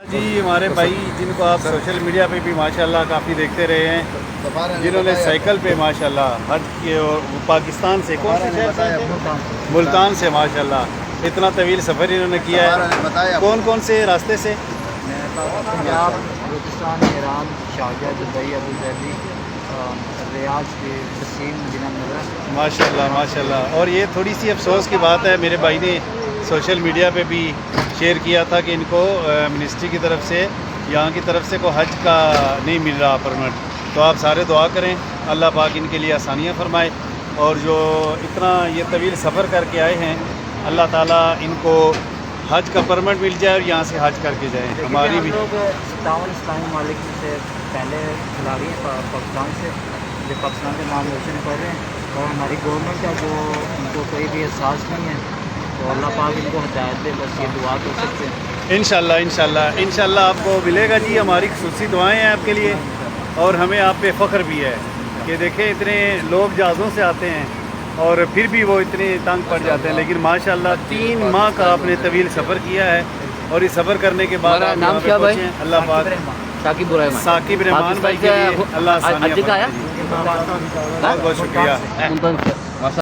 جی ہمارے بھائی جن کو آپ سوشل میڈیا پہ بھی ماشاءاللہ کافی دیکھتے رہے ہیں، جنہوں نے سائیکل پہ ماشاءاللہ حج کیے اور پاکستان سے کون سے شہر سے؟ ملتان سے ماشاءاللہ اتنا طویل سفر انہوں نے کیا ہے۔ کون کون سے راستے سے؟ Punjab, Balochistan, Iran, Sharjah, Dubai, Abu Dhabi, Riyadh کے وسیم، مدینہ منورہ۔ ماشاءاللہ ماشاءاللہ۔ اور یہ تھوڑی سی افسوس کی بات ہے، میرے بھائی نے سوشل میڈیا پہ بھی شیئر کیا تھا کہ ان کو منسٹری کی طرف سے یہاں کی طرف سے کوئی حج کا نہیں مل رہا پرمٹ، تو آپ سارے دعا کریں اللہ پاک ان کے لیے آسانیاں فرمائے، اور جو اتنا یہ طویل سفر کر کے آئے ہیں اللہ تعالیٰ ان کو حج کا پرمٹ مل جائے اور یہاں سے حج کر کے جائیں۔ ہماری بھی ہم لوگ 57 اسلامی ممالک سے پہلے کھلاڑی ہیں پاکستان سے، جو پاکستان کے نام روشن کر رہے ہیں، اور ہماری گورنمنٹ ہے جو ان کو کوئی بھی احساس نہیں ہے، تو اللہ پاک ان کو ہدایت دے، بس یہ دعا کر سکتے ہیں۔ انشاءاللہ انشاءاللہ انشاءاللہ آپ کو ملے گا جی، ہماری خصوصی دعائیں ہیں آپ کے لیے، اور ہمیں آپ پہ فخر بھی ہے کہ دیکھیں اتنے لوگ جہازوں سے آتے ہیں اور پھر بھی وہ اتنے تنگ پڑ جاتے ہیں، لیکن ماشاءاللہ 3 ماہ کا آپ نے طویل سفر کیا ہے، اور اس سفر کرنے کے بعد آپ نام یہاں پہ کیا بھائی؟ پہنچے ہیں۔ اللہ پاک ثاقب الرحمان، ثاقب رحمان بھائی کے لیے اللہ آسانیاں حج کا فرمائے آیا؟ جی۔ بہت بہت شکریہ۔